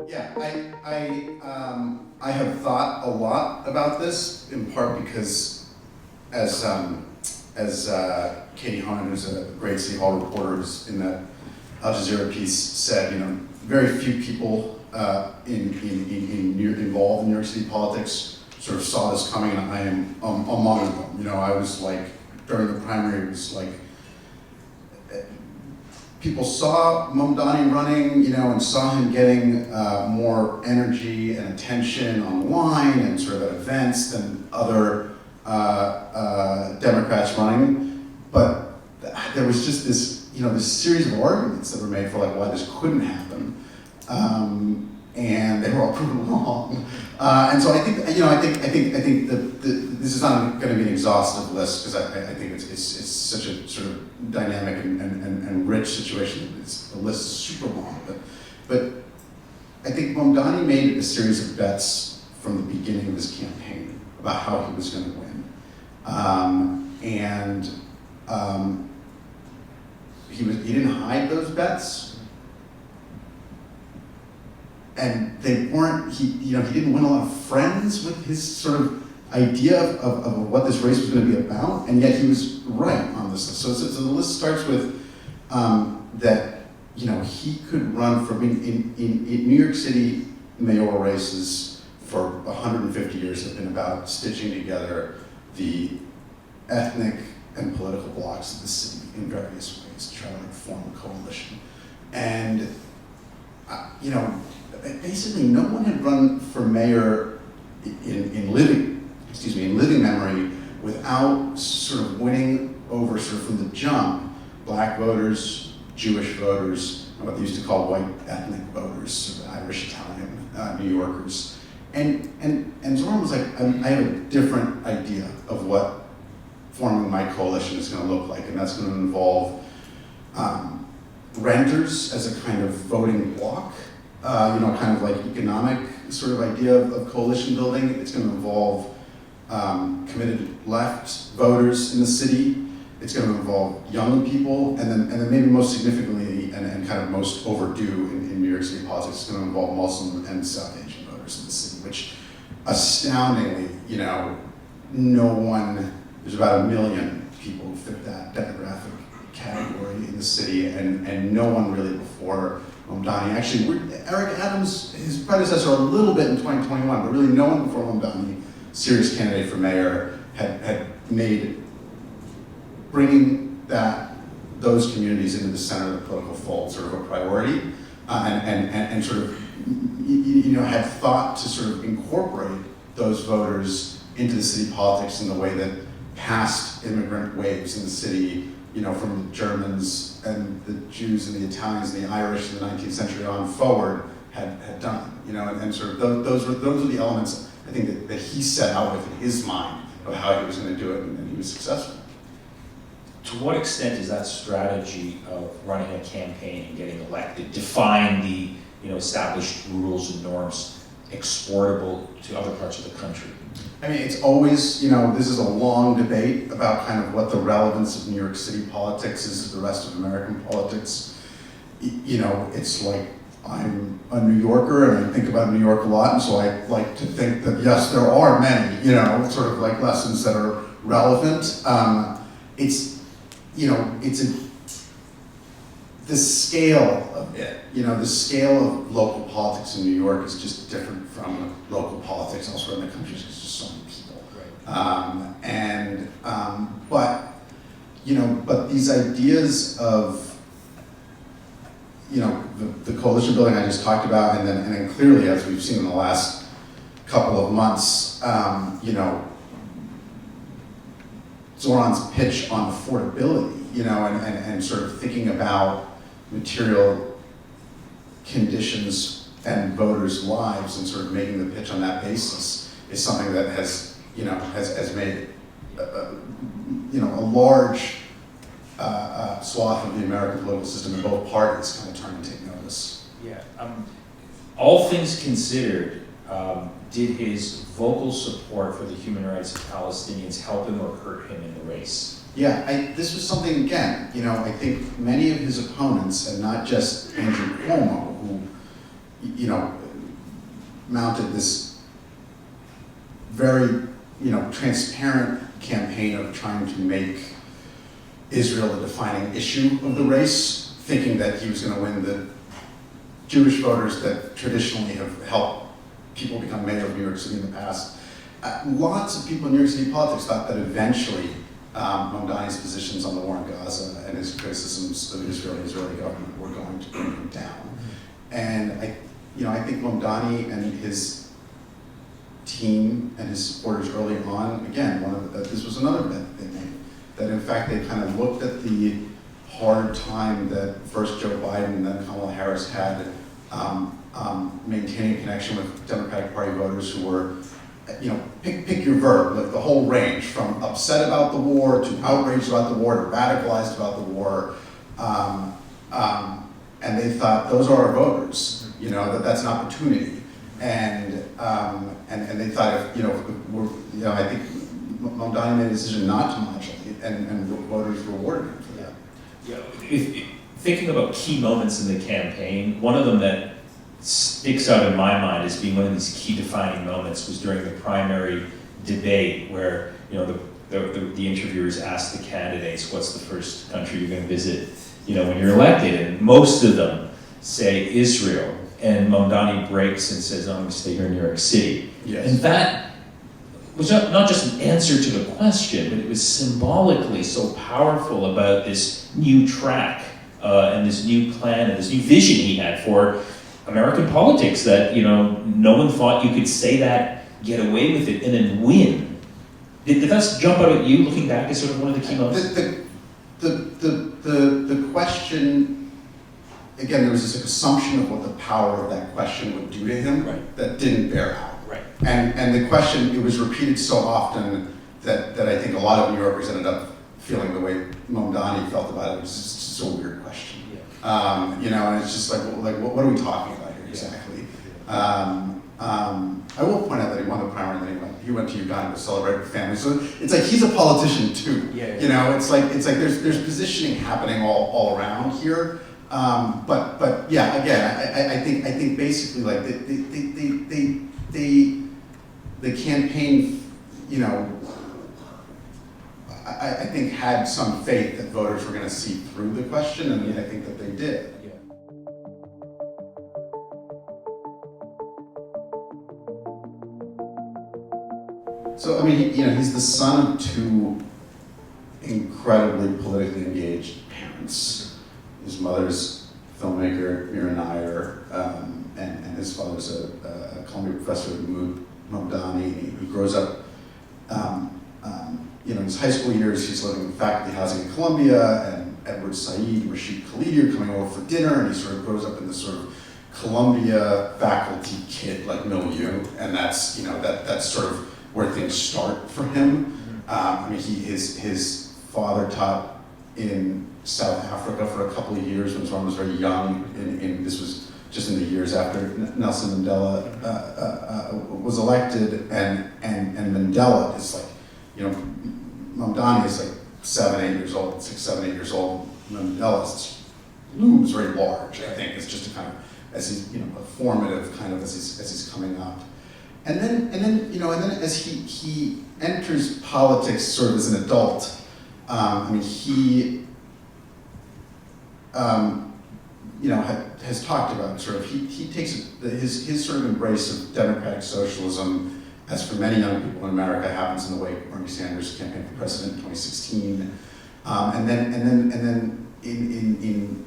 Yeah, I have thought a lot about this, in part because as Katie Honan, who's a great City Hall reporter, who's in that Al Jazeera piece, said, very few people involved in New York City politics sort of saw this coming, and I am among them. I was like, during the primary, it was like, people saw Mamdani running, and saw him getting more energy and attention online and sort of at events than other Democrats running. But there was just this series of arguments that were made for like why this couldn't happen, and they were all proven wrong. And so I think this is not going to be an exhaustive list, because I think it's such a sort of dynamic and rich situation. The list is super long, but I think Mamdani made a series of bets from the beginning of his campaign about how he was going to win, he didn't hide those bets. And they weren't, he didn't win a lot of friends with his sort of idea of what this race was going to be about, and yet he was right on this list. So the list starts with that, he could run for, in New York City, mayoral races for 150 years have been about stitching together the ethnic and political blocs of the city in various ways to try to form a coalition. And, basically, no one had run for mayor in living memory without sort of winning over, sort of from the jump, black voters, Jewish voters, and what they used to call white ethnic voters, sort of Irish, Italian, New Yorkers. And Zohran was like, I have a different idea of what forming my coalition is going to look like, and that's going to involve renters as a kind of voting bloc. Kind of like economic sort of idea of coalition building. It's going to involve committed left voters in the city. It's going to involve young people, and then maybe most significantly and kind of most overdue in New York City politics, it's going to involve Muslim and South Asian voters in the city, which astoundingly, there's about 1 million people who fit that demographic category in the city, and no one really before Mamdani. Actually, Eric Adams, his predecessor, a little bit in 2021, but really no one before Mamdani, serious candidate for mayor, had made bringing those communities into the center of the political fold sort of a priority, and sort of had thought to sort of incorporate those voters into the city politics in the way that past immigrant waves in the city, from the Germans and the Jews and the Italians and the Irish in the 19th century on forward had done, and sort of those were the elements I think that he set out with in his mind of how he was going to do it, and he was successful. To what extent is that strategy of running a campaign and getting elected, defying the established rules and norms, exportable to other parts of the country? I mean, it's always, this is a long debate about kind of what the relevance of New York City politics is to the rest of American politics. It's like, I'm a New Yorker and I think about New York a lot, and so I like to think that, yes, there are many, sort of like lessons that are relevant. The scale of it, the scale of local politics in New York is just different from local politics elsewhere in the country, because there's just so many people. Right. But these ideas of, the coalition building I just talked about, and then clearly, as we've seen in the last couple of months, Zohran's pitch on affordability, and sort of thinking about material conditions and voters' lives and sort of making the pitch on that basis is something that has made a large swath of the American political system in both parties kind of turn to take notice. Yeah. All things considered, did his vocal support for the human rights of Palestinians help him or hurt him in the race? Yeah, this was something, again, I think many of his opponents, and not just Andrew Cuomo, who, mounted this very, transparent campaign of trying to make Israel the defining issue of the race, thinking that he was going to win the Jewish voters that traditionally have helped people become mayor of New York City in the past. Lots of people in New York City politics thought that eventually Mamdani's positions on the war in Gaza and his criticisms of Israel and the Israeli government were going to bring him down. And I think Mamdani and his team and his supporters early on, again, this was another bet they made, that in fact they kind of looked at the hard time that first Joe Biden and then Kamala Harris had maintaining a connection with Democratic Party voters who were, pick your verb, like the whole range, from upset about the war to outraged about the war to radicalized about the war. And they thought, those are our voters, that's an opportunity. And they thought, I think Mamdani made a decision not to modulate, and voters rewarded him for that. Thinking about key moments in the campaign, one of them that sticks out in my mind as being one of these key defining moments was during the primary debate where, the interviewers asked the candidates, what's the first country you're going to visit, when you're elected? And most of them say Israel. And Mamdani breaks and says, I'm going to stay here in New York City. Yes. And that was not just an answer to the question, but it was symbolically so powerful about this new track and this new plan and this new vision he had for American politics that, no one thought you could say that, get away with it, and then win. Did that jump out at you, looking back as sort of one of the key moments? The question, again, there was this assumption of what the power of that question would do to him that didn't bear out. Right. And the question, it was repeated so often that I think a lot of New Yorkers ended up feeling the way Mamdani felt about it. It was just a weird question. Yeah. And it's just like what are we talking about here exactly? I will point out that he won the primary and then he went to Uganda to celebrate with family. So it's like he's a politician too. Yeah. It's like there's positioning happening all around here. But yeah, again, I think basically like the campaign, I think had some faith that voters were going to see through the question, and I think that they did. Yeah. So he's the son of two incredibly politically engaged parents. His mother's filmmaker Mira Nair, and his father's a Columbia professor, Mamdani. He grows up. In his high school years, he's living in faculty housing in Columbia, and Edward Said and Rashid Khalidi are coming over for dinner, and he sort of grows up in this sort of Columbia faculty kid like milieu, and that's that's sort of where things start for him. His father taught in South Africa for a couple of years when Zohran was very young, and this was just in the years after Nelson Mandela was elected, and Mandela is like, Mamdani is like 7, 8 years old, 6, 7, 8 years old. Mandela looms very large, I think. It's just a kind of, as he's, a formative kind of as he's coming up. And then as he enters politics sort of as an adult, he has talked about sort of, he takes his sort of embrace of democratic socialism, as for many young people in America, happens in the wake of Bernie Sanders' campaign for president in 2016, and then in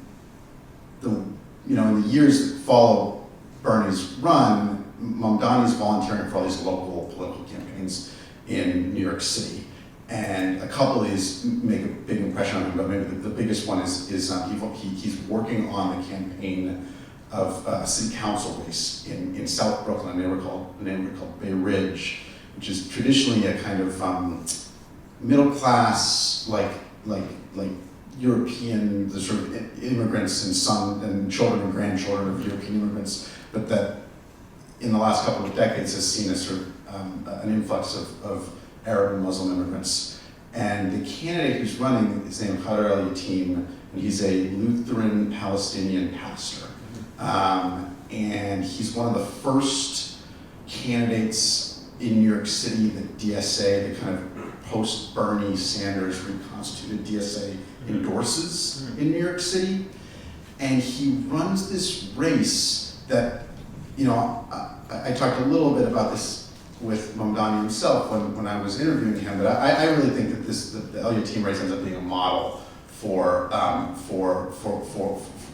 the years that follow Bernie's run, Mamdani's volunteering for all these local political campaigns in New York City, and a couple of these make a big impression on him. But maybe the biggest one is he's working on the campaign of a city council race in South Brooklyn, a neighborhood called Bay Ridge, which is traditionally a kind of middle class, like European, the sort of immigrants and children and grandchildren of European immigrants, but that in the last couple of decades has seen a sort of an influx of Arab and Muslim immigrants. And the candidate who's running is named Khader El-Yatim, and he's a Lutheran Palestinian pastor. And he's one of the first candidates in New York City, the DSA, the kind of post-Bernie Sanders reconstituted DSA endorses in New York City. And he runs this race that, you know, I talked a little bit about this with Mamdani himself when I was interviewing him, but I really think that the LU team race ends up being a model for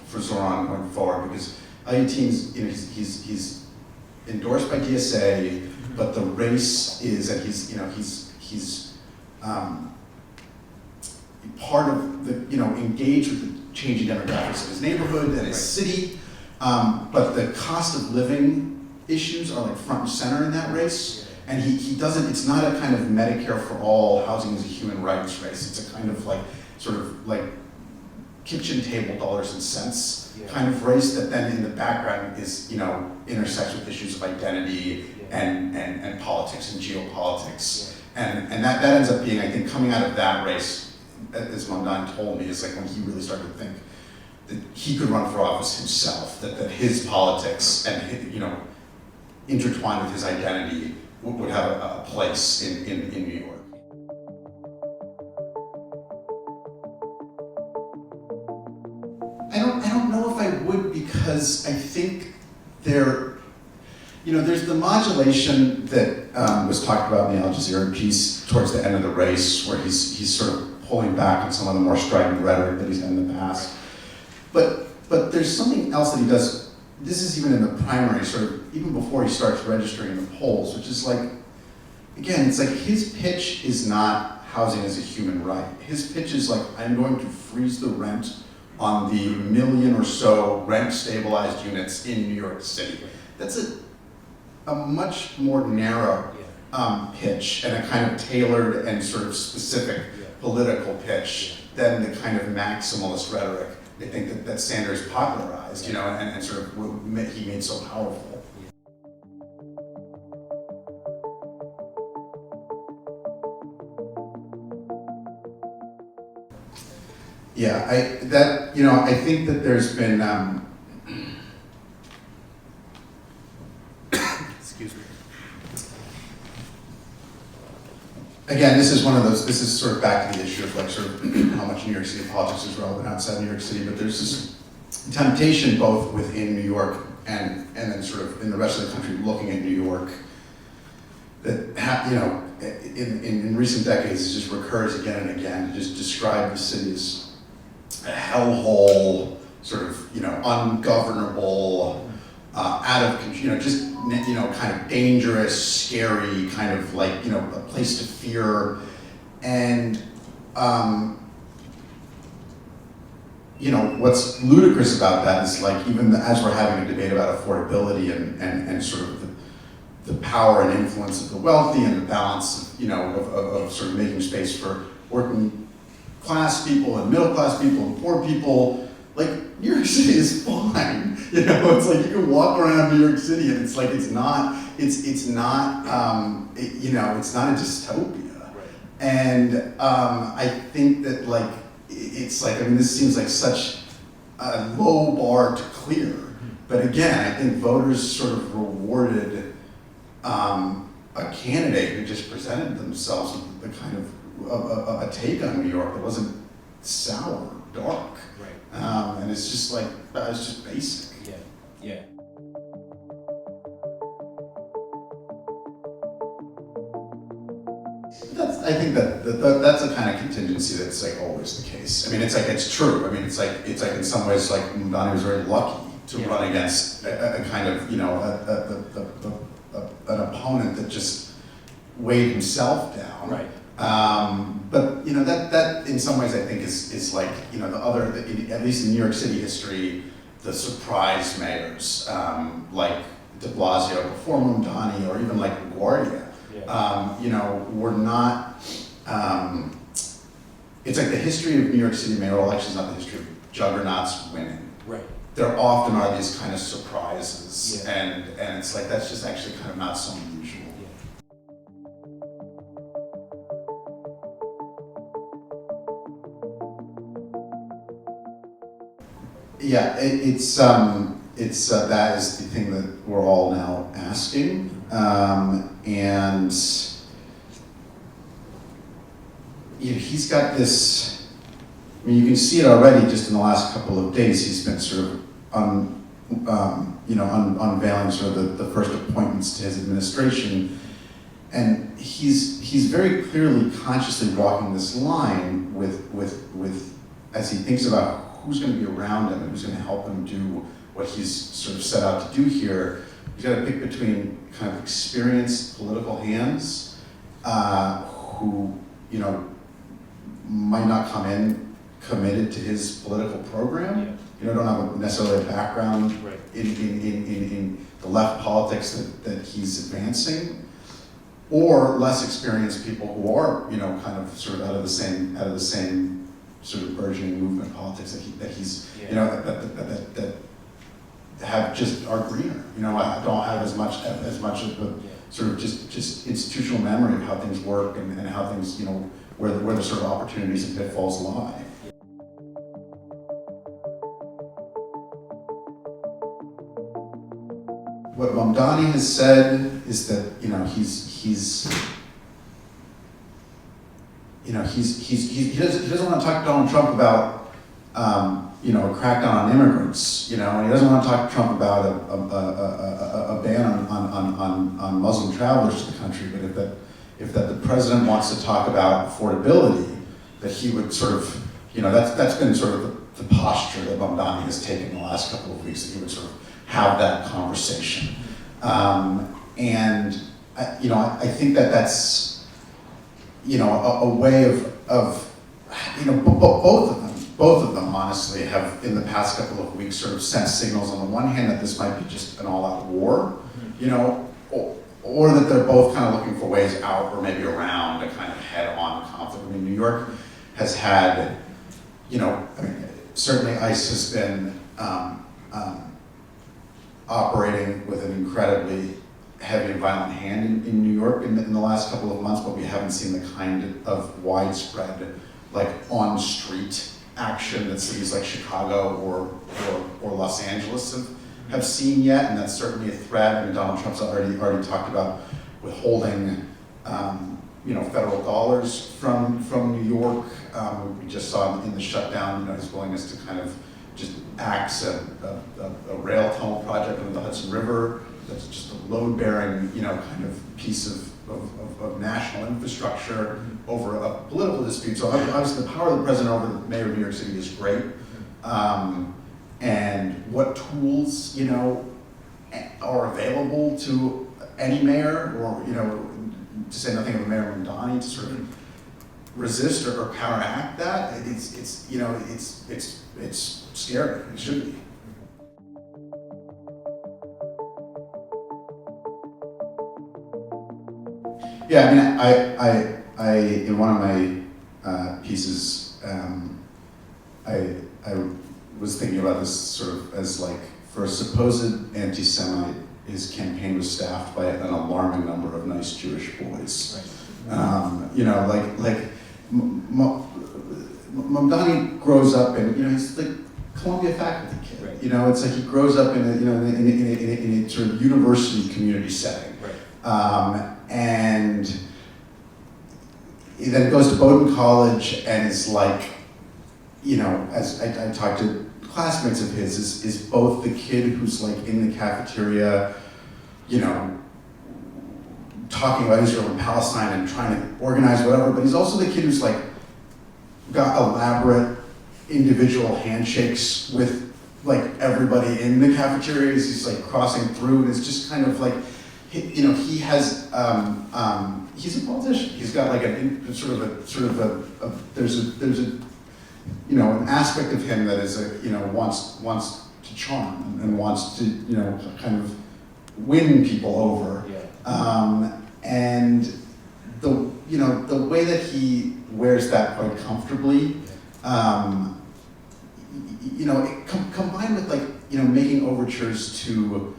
Zohran going forward, because LU teams, you know, he's endorsed by DSA, but the race is, and he's part of the, you know, engaged with the changing demographics of his neighborhood and his city, but the cost of living issues are like front and center in that race. And he doesn't, it's not a kind of Medicare for all, housing is a human rights race. It's a kind of like, sort of like kitchen table dollars and cents kind of race that then in the background is, you know, intersects with issues of identity and politics and geopolitics. And that ends up being, I think, coming out of that race, as Mamdani told me, is like when he really started to think that he could run for office himself, that his politics and his, you know, intertwined with his identity would have a place in New York. I don't know if I would, because I think there's the modulation that was talked about in the Al Jazeera piece towards the end of the race, where he's sort of pulling back on some of the more strident rhetoric that he's had in the past. But there's something else that he does. This is even in the primary, sort of even before he starts registering in the polls, which is like, again, it's like his pitch is not housing as a human right. His pitch is like, I'm going to freeze the rent on the million or so rent stabilized units in New York City. That's a much more narrow pitch and a kind of tailored and sort of specific political pitch than the kind of maximalist rhetoric I think that Sanders popularized, you know, and sort of he made so powerful. Yeah, I think that there's been, excuse me. Again, this is sort of back to the issue of like sort of how much New York City politics is relevant outside New York City, but there's this temptation both within New York and then sort of in the rest of the country looking at New York that, in recent decades it just recurs again and again to just describe the city as a hellhole, sort of, you know, ungovernable, out of control, just, you know, kind of dangerous, scary, kind of like, you know, a place to fear. And, you know, what's ludicrous about that is like, even as we're having a debate about affordability and sort of the power and influence of the wealthy and the balance of, you know, of sort of making space for working class people and middle class people and poor people, like, New York City is fine. You know, it's like you can walk around New York City and it's like it's not a dystopia. Right. And I think that like it's like, I mean, this seems like such a low bar to clear. But again, I think voters sort of rewarded a candidate who just presented themselves with the kind of a take on New York that wasn't sour, dark. Right. And it's just like, it's just basic. Yeah. I think that's a kind of contingency that's like always the case. I mean, it's like, it's true. I mean, it's like in some ways, like Mamdani was very lucky to run against a kind of, you know, an opponent that just weighed himself down. Right. But you know, that in some ways I think is like, you know, at least in New York City history, the surprise mayors, like de Blasio before Mamdani, or even like LaGuardia, you know, were not, it's like the history of New York City mayoral elections, not the history of juggernauts winning. Right. There often are these kind of surprises, and it's like, that's just actually kind of not so unusual. Yeah, it's it's that is the thing that we're all now asking, and he's got this. I mean, you can see it already just in the last couple of days. He's been sort of unveiling sort of the first appointments to his administration, and he's very clearly consciously walking this line with as he thinks about who's going to be around him and who's going to help him do what he's sort of set out to do here. He's got to pick between kind of experienced political hands who might not come in committed to his political program. Don't have necessarily a background in the left politics that he's advancing, or less experienced people who are kind of sort of out of the same sort of burgeoning movement politics that he's that have just are greener. I don't have as much of the sort of just institutional memory of how things work and how things where the sort of opportunities and pitfalls lie. What Mamdani has said is that he doesn't want to talk to Donald Trump about a crackdown on immigrants. And he doesn't want to talk to Trump about a ban on Muslim travelers to the country. But if the president wants to talk about affordability, that he would sort of that's been sort of the posture that Mamdani has taken the last couple of weeks, that he would sort of have that conversation. And I think that's a way of both of them honestly have in the past couple of weeks sort of sent signals on the one hand that this might be just an all-out war, or that they're both kind of looking for ways out or maybe around a kind of head-on conflict. I mean, New York has had, certainly ICE has been operating with an incredibly heavy and violent hand in New York in the last couple of months, but we haven't seen the kind of widespread, like on-street action that cities like Chicago or Los Angeles have seen yet, and that's certainly a threat. I mean, Donald Trump's already talked about withholding, federal dollars from New York. We just saw in the shutdown, his willingness to kind of just axe a rail tunnel project under the Hudson River that's just a load-bearing, kind of piece of national infrastructure over a political dispute. So obviously the power of the president over the mayor of New York City is great. And what tools, are available to any mayor, or, to say nothing of Mayor Mamdani, to sort of resist or counteract that, it's scary. It should be. Yeah, I in one of my pieces, I was thinking about this sort of as like, for a supposed anti-Semite, his campaign was staffed by an alarming number of nice Jewish boys. Right. Mamdani grows up in, he's like Columbia faculty kid. Right. It's like he grows up in a sort of university community setting. Right. And he then goes to Bowdoin College and is like, as I talked to classmates of his, is both the kid who's like in the cafeteria, talking about Israel and Palestine and trying to organize whatever, but he's also the kid who's like got elaborate individual handshakes with like everybody in the cafeteria as he's like crossing through, and it's just kind of like, he has, he's a politician. He's got like there's an aspect of him that is wants to charm and wants to kind of win people over. Yeah. And the way that he wears that quite comfortably, combined with like making overtures to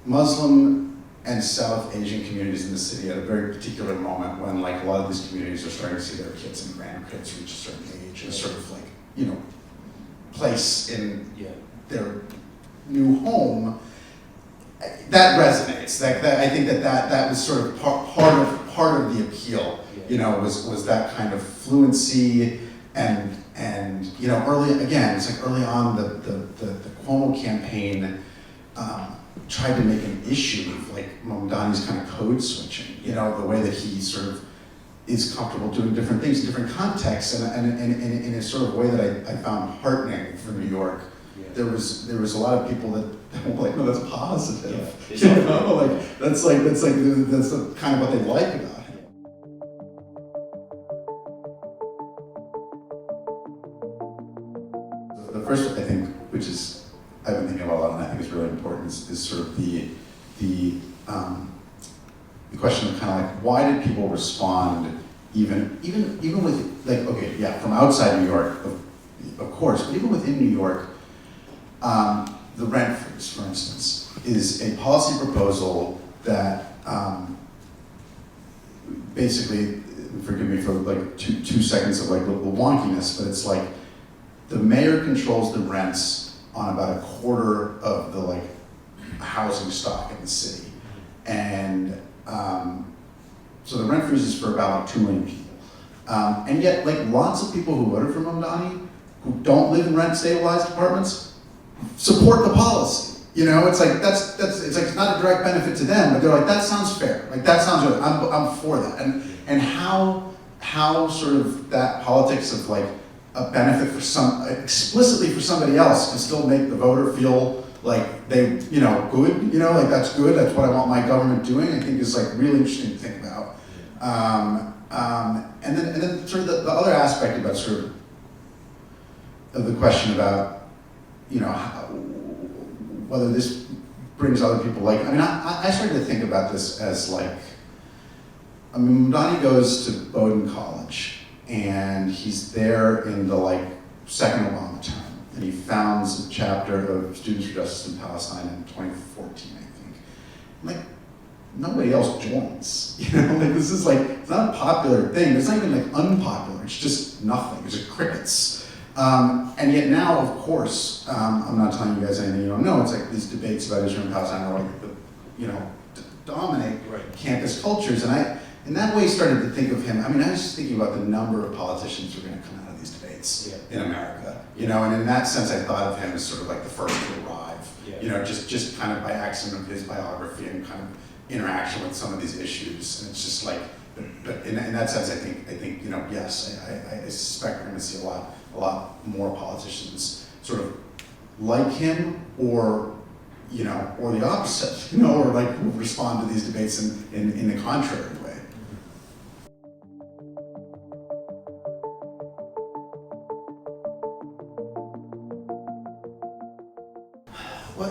Muslim and South Asian communities in the city at a very particular moment when like a lot of these communities are starting to see their kids and grandkids reach a certain age and sort of like place in their new home, that resonates. That I think that was sort of part of the appeal. Was that kind of fluency and early on the Cuomo campaign tried to make an issue of like Mamdani's kind of code switching. The way that he sort of is comfortable doing different things in different contexts, and in a sort of way that I found heartening for New York. Yeah. There was a lot of people that were like, no, that's positive. Yeah. That's the kind of what they like about him. The first, I think, which is I've been thinking about a lot, and I think is really important, is sort of the question of kind of like, why did people respond even with like, okay, yeah, from outside New York, of course, but even within New York, the rent freeze, for instance, is a policy proposal that basically, forgive me for like two seconds of like the wonkiness, but it's like the mayor controls the rents on about a quarter of the like housing stock in the city, and so the rent freeze is for about like 2 million people, and yet like lots of people who voted for Mamdani who don't live in rent stabilized apartments support the policy. It's like it's like it's not a direct benefit to them, but they're like, that sounds fair. Like that sounds good. I'm for that. And how sort of that politics of like a benefit for explicitly for somebody else can still make the voter feel like they good. Like that's good. That's what I want my government doing. I think is like really interesting to think about. And then sort of the other aspect about sort of the question about whether this brings other people like, I started to think about this as like, Mamdani goes to Bowdoin College, and he's there in the like second Obama term, and he founds a chapter of Students for Justice in Palestine in 2014, I think. Like, nobody else joins, like this is like, it's not a popular thing, it's not even like unpopular, it's just nothing, it's just crickets. And yet now, of course, I'm not telling you guys anything you don't know. It's like these debates about Israel and Palestine are like dominate campus cultures. And I, in that way, started to think of him. I was just thinking about the number of politicians who are going to come out of these debates in America. And in that sense, I thought of him as sort of like the first to arrive. Just kind of by accident of his biography and kind of interaction with some of these issues. And it's just like, but in that sense, I think yes, I suspect we're going to see a lot more politicians sort of like him, or the opposite, or like respond to these debates in the contrary way. Well,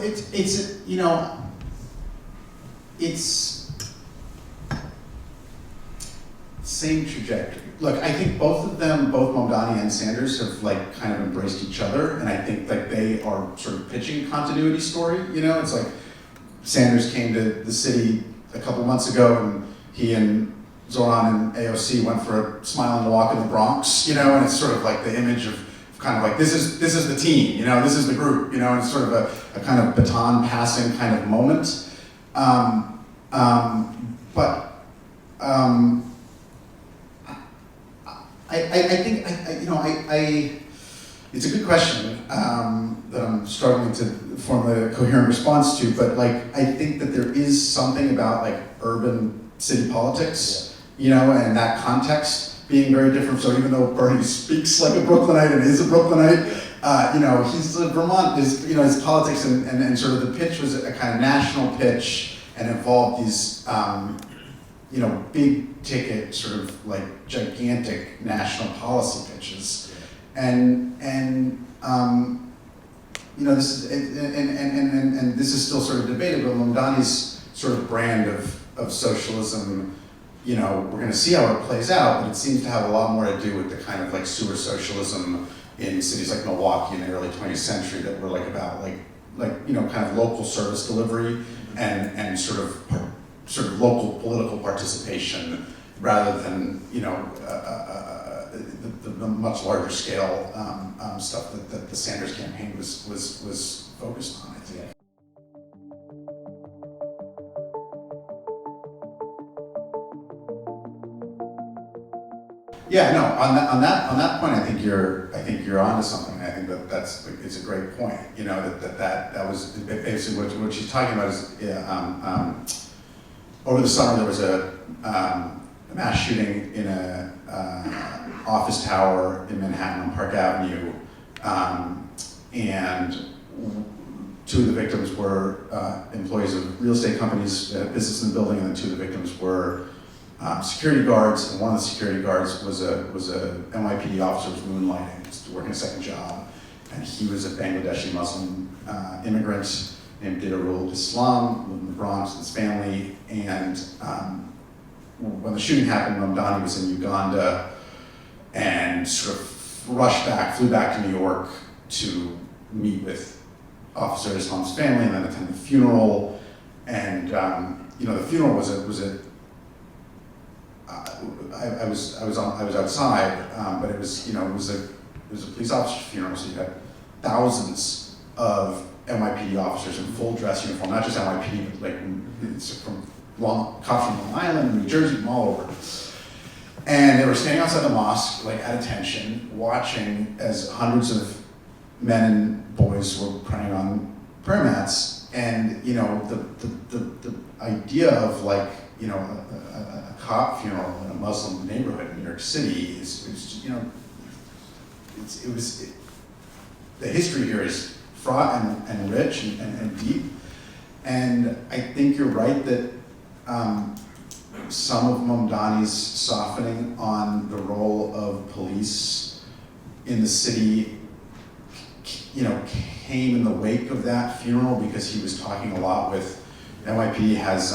it's same trajectory. Look, I think both of them, both Mamdani and Sanders, have like kind of embraced each other, and I think like they are sort of pitching a continuity story. It's like Sanders came to the city a couple months ago, and he and Zohran and AOC went for a smile and a walk in the Bronx. And it's sort of like the image of kind of like this is the team. This is the group. And it's sort of a kind of baton passing kind of moment. I think it's a good question that I'm struggling to formulate a coherent response to, but like I think that there is something about like urban city politics, and that context being very different. So even though Bernie speaks like a Brooklynite and is a Brooklynite, he's a Vermont. His politics and sort of the pitch was a kind of national pitch and involved these big ticket, sort of like gigantic national policy pitches, and this is and this is still sort of debated, but Mamdani's sort of brand of socialism, we're going to see how it plays out, but it seems to have a lot more to do with the kind of like sewer socialism in cities like Milwaukee in the early 20th century that were like about kind of local service delivery and sort of local political participation rather than, the much larger scale stuff that the Sanders campaign was focused on, I think. Yeah. Yeah, no. On that point, I think you're onto something. I think it's a great point. That was basically what she's talking about is over the summer there was a mass shooting in a office tower in Manhattan on Park Avenue, and two of the victims were employees of real estate companies that had business in the building, and then two of the victims were security guards, and one of the security guards was a NYPD officer who was moonlighting, was working a second job, and he was a Bangladeshi Muslim immigrant named Didarul Islam, lived in the Bronx with his family, and when the shooting happened, Mamdani was in Uganda and sort of flew back to New York to meet with Officer Islam's family and then attend the funeral, and the funeral was I was outside, but it was a police officer's funeral, so you had thousands of NYPD officers in full dress uniform, not just NYPD, but it's from cops from Long Island, New Jersey, from all over. And they were standing outside the mosque, at attention, watching as hundreds of men and boys were praying on prayer mats, and the idea of a cop funeral in a Muslim neighborhood in New York City the history here is fraught and rich and deep, and I think you're right that some of Mamdani's softening on the role of police in the city, came in the wake of that funeral, because he was talking a lot with NYPD has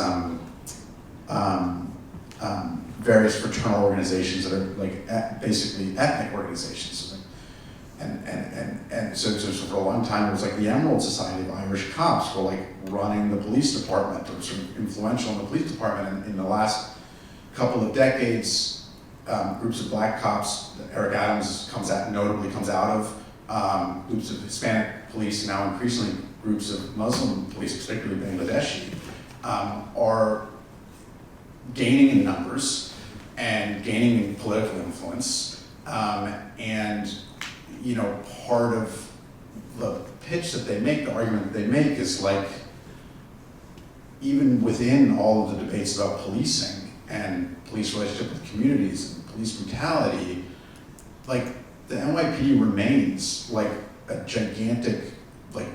various fraternal organizations that are basically ethnic organizations. And so for a long time, it was the Emerald Society of Irish Cops were running the police department, or sort of influential in the police department. And in the last couple of decades, groups of black cops that Eric Adams notably comes out of, groups of Hispanic police, and now increasingly groups of Muslim police, particularly Bangladeshi, are gaining in numbers and gaining in political influence, and part of the pitch that they make, the argument that they make, is even within all of the debates about policing and police relationship with communities and police brutality, the NYPD remains a gigantic,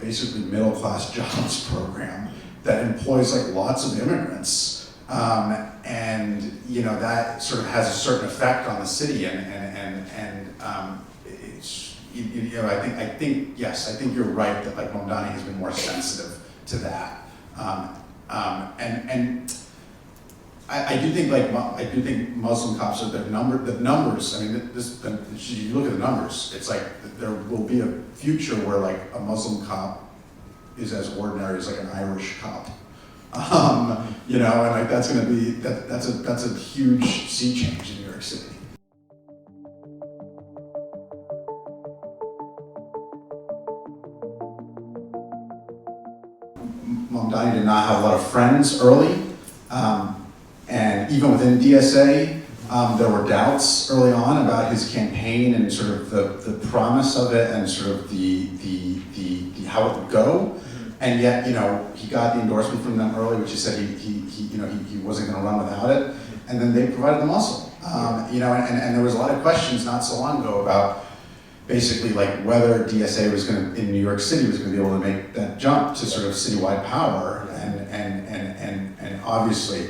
basically middle-class jobs program that employs lots of immigrants, and that sort of has a certain effect on the city, I think you're right that Mamdani has been more sensitive to that, and I do think Muslim cops are the numbers. I mean, you look at the numbers. It's there will be a future where a Muslim cop is as ordinary as an Irish cop, and that's going to be that's a huge sea change in New York City. Mamdani did not have a lot of friends early, and even within DSA, there were doubts early on about his campaign and sort of the promise of it and sort of the how it would go. And yet, he got the endorsement from them early, which he said he wasn't going to run without it. And then they provided the muscle, and there was a lot of questions not so long ago about basically whether DSA was going to, in New York City, was going to be able to make that jump to sort of citywide power, and obviously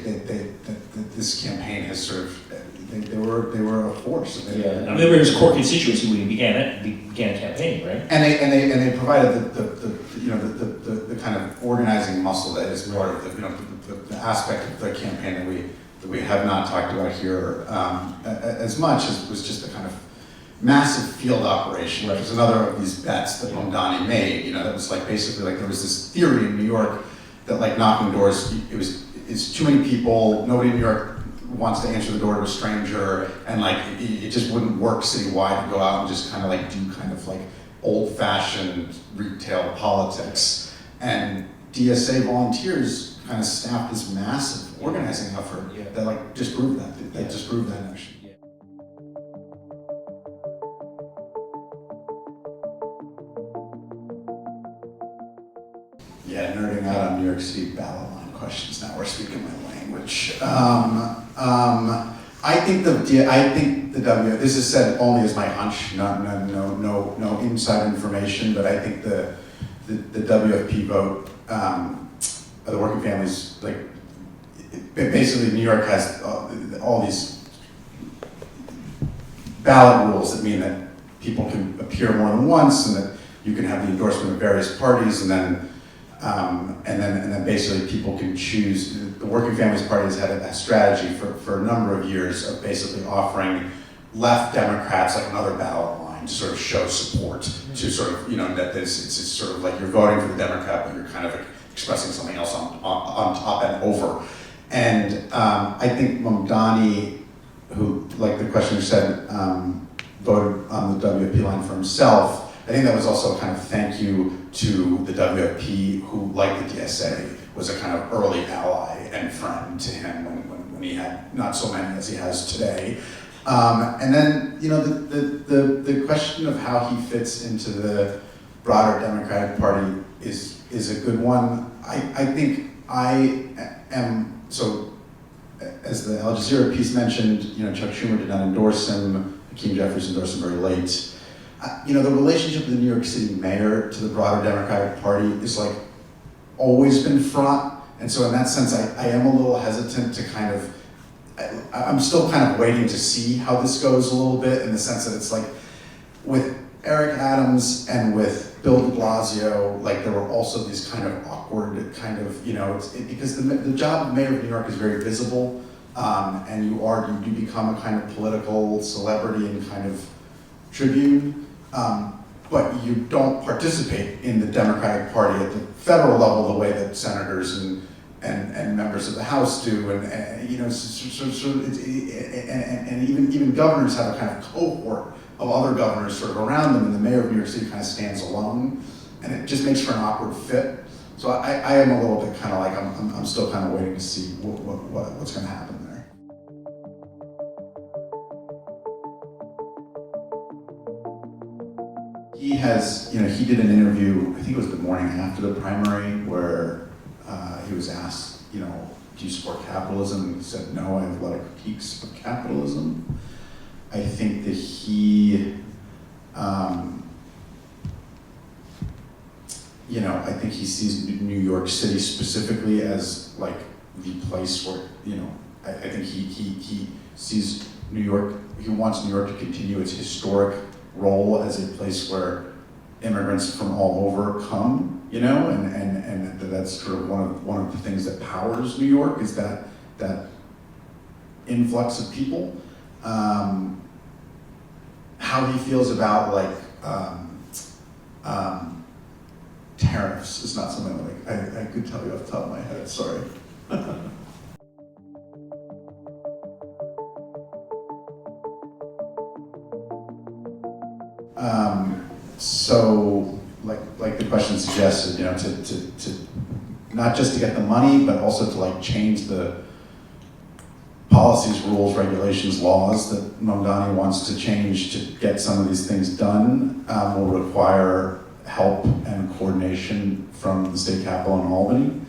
this campaign has sort of they were a force. I mean, they were his core constituency when he began campaigning, right? And they provided the kind of organizing muscle that is part of the aspect of the campaign that we have not talked about here as much as was just the kind of massive field operation, which was another of these bets that Mamdani made. That was basically there was this theory in New York that knocking doors, it's too many people, nobody in New York wants to answer the door to a stranger, and like it just wouldn't work citywide to go out and just kind of like do kind of like old-fashioned retail politics. And DSA volunteers kind of staffed this massive organizing effort that like disproved that. That disproved that notion. Yeah, nerding out on New York City ballot line questions. Now we're speaking my language. I think the this is said only as my hunch, no inside information, but I think the WFP vote, the working families, like basically New York has all these ballot rules that mean that people can appear more than once, and that you can have the endorsement of various parties, and then basically people can choose. The Working Families Party has had a strategy for a number of years of basically offering left Democrats like another ballot line to sort of show support, to sort of, that it's sort of like you're voting for the Democrat, but you're kind of expressing something else on top and over. And I think Mamdani, who, like the questioner said, voted on the WFP line for himself. I think that was also a kind of thank you to the WFP, who, like the DSA, was a kind of early ally and friend to him when he had not so many as he has today. And then, the question of how he fits into the broader Democratic Party is a good one. I think I am, so as the Al Jazeera piece mentioned, Chuck Schumer did not endorse him, Hakeem Jeffries endorsed him very late. The relationship of the New York City mayor to the broader Democratic Party is like always been fraught. And so in that sense, I am a little hesitant to kind of, I'm still kind of waiting to see how this goes a little bit, in the sense that it's like with Eric Adams and with Bill de Blasio, like there were also these kind of awkward kind of, because the job of mayor of New York is very visible, and you do become a kind of political celebrity and kind of tribune, but you don't participate in the Democratic Party at the federal level the way that senators and members of the House do, and even governors have a kind of cohort of other governors sort of around them, and the mayor of New York City kind of stands alone, and it just makes for an awkward fit. So I am a little bit kind of like, I'm still kind of waiting to see what's going to happen there. He has, he did an interview, I think it was the morning after the primary, where he was asked, do you support capitalism? And he said, no, I have a lot of critiques of capitalism. I think that he, I think he sees New York City specifically as like the place where, I think he sees New York, he wants New York to continue its historic role as a place where immigrants from all over come, and that's sort of one of the things that powers New York, is that influx of people. How he feels about tariffs is not something like I could tell you off the top of my head. Sorry. So, like the question suggested, to not just to get the money, but also to change the policies, rules, regulations, laws that Mamdani wants to change to get some of these things done, will require help and coordination from the state capitol in Albany.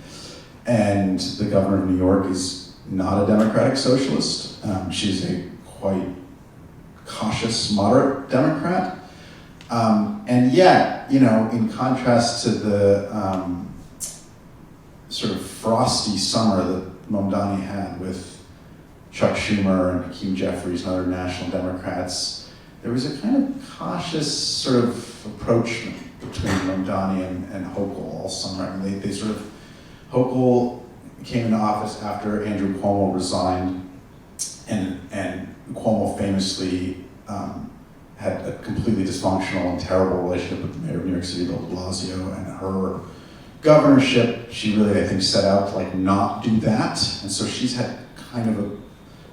And the governor of New York is not a democratic socialist. She's a quite cautious, moderate Democrat. And yet, in contrast to the sort of frosty summer that Mamdani had with Chuck Schumer and Hakeem Jeffries and other national Democrats, there was a kind of cautious sort of approachment between Mamdani and Hochul all summer. I mean, they sort of, Hochul came into office after Andrew Cuomo resigned, and Cuomo famously had a completely dysfunctional and terrible relationship with the mayor of New York City, Bill de Blasio, and her governorship, she really, I think, set out to not do that. And so she's had kind of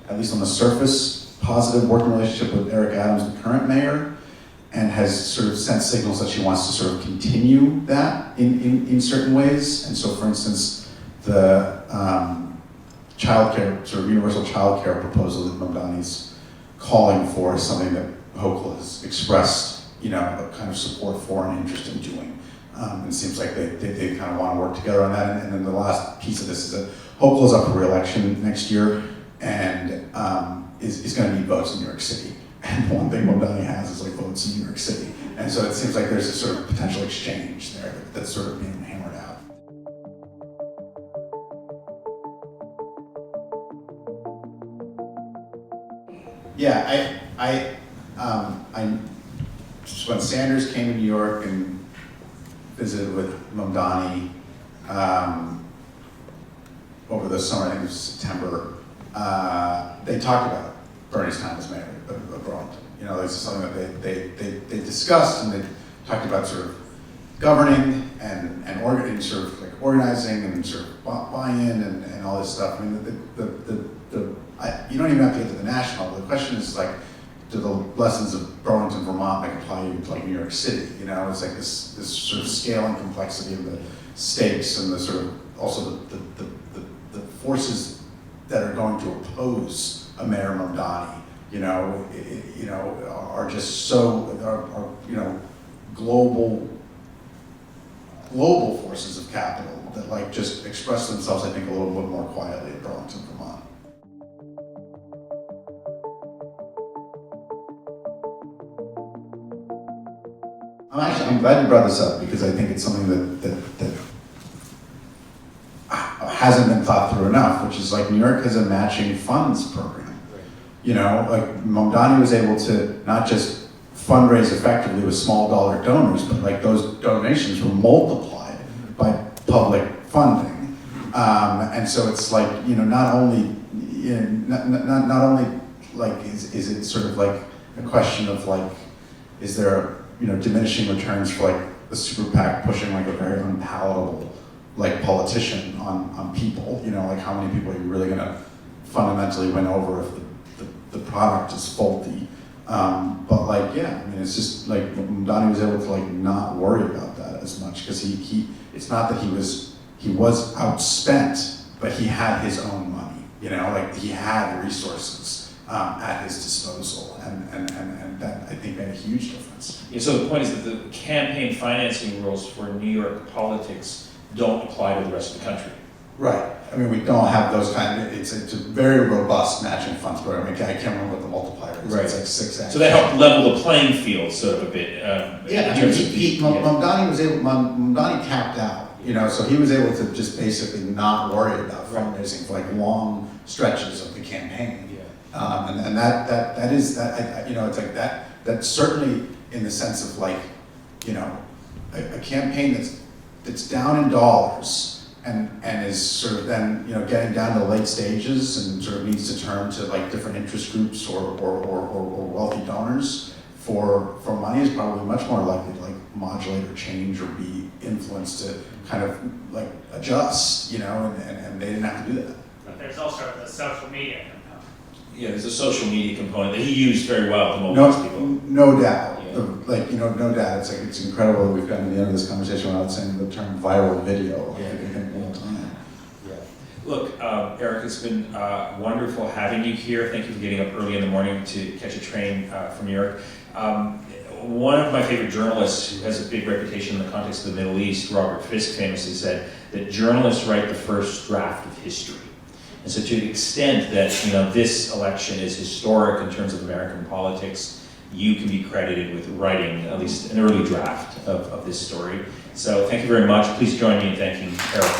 at least on the surface, positive working relationship with Eric Adams, the current mayor, and has sort of sent signals that she wants to sort of continue that in certain ways. And so, for instance, the childcare, sort of universal childcare proposal that Mamdani's calling for is something that Hochul has expressed, a kind of support for and interest in doing. It seems like they kind of want to work together on that. And then the last piece of this is that Hochul is up for re-election next year and is going to need votes in New York City. And one thing Mamdani has is like votes in New York City. And so it seems like there's a sort of potential exchange there that's sort of being hammered out. Yeah, I just when Sanders came to New York and visited with Mamdani over the summer, I think it was September, they talked about Bernie's time as mayor of Burlington. This is something that they discussed, and they talked about sort of governing and sort of like organizing and sort of buy-in and all this stuff. I mean, you don't even have to get to the national level. The question is like, do the lessons of Burlington, Vermont, apply to like New York City? It's like this sort of scale and complexity of the stakes and the sort of also the forces that are going to oppose a Mayor Mamdani. Are just so global forces of capital that like just express themselves, I think, a little bit more quietly in Burlington, Vermont. I'm glad you brought this up because I think it's something that hasn't been thought through enough, which is like New York has a matching funds program. Like Mamdani was able to not just fundraise effectively with small dollar donors, but like those donations were multiplied by public funding. And so it's like, not only like, is it sort of like a question of like, is there, diminishing returns for like the super PAC pushing like a very unpalatable like politician on people, like how many people are you really gonna fundamentally win over if the product is faulty. But like, yeah, I mean, it's just like Mamdani was able to like not worry about that as much because it's not that he was outspent, but he had his own money, like he had resources at his disposal, and that I think made a huge difference. Yeah, so the point is that the campaign financing rules for New York politics don't apply to the rest of the country. Right. I mean, we don't have those it's a very robust matching funds program. I can't remember what the multiplier is. Right. It's like 6x. So that helped level the playing field sort of a bit. Mamdani capped out, so he was able to just basically not worry about fundraising for like long stretches of the campaign. Yeah. And that is it's like that's certainly in the sense of like, a campaign that's down in dollars. And is sort of then getting down to late stages and sort of needs to turn to like different interest groups or wealthy donors for money is probably much more likely to like modulate or change or be influenced to kind of like adjust, and they didn't have to do that. But there's also the social media component. Yeah, there's a social media component that he used very well to mobilize people. No doubt. Yeah. No doubt. It's like it's incredible that we've gotten to the end of this conversation without saying the term viral video. Yeah. I think it all the time. Yeah. Look, Eric, it's been wonderful having you here. Thank you for getting up early in the morning to catch a train from New York. One of my favorite journalists who has a big reputation in the context of the Middle East, Robert Fisk, famously said that journalists write the first draft of history. And so to the extent that this election is historic in terms of American politics, you can be credited with writing at least an early draft of this story. So thank you very much. Please join me in thanking Eric.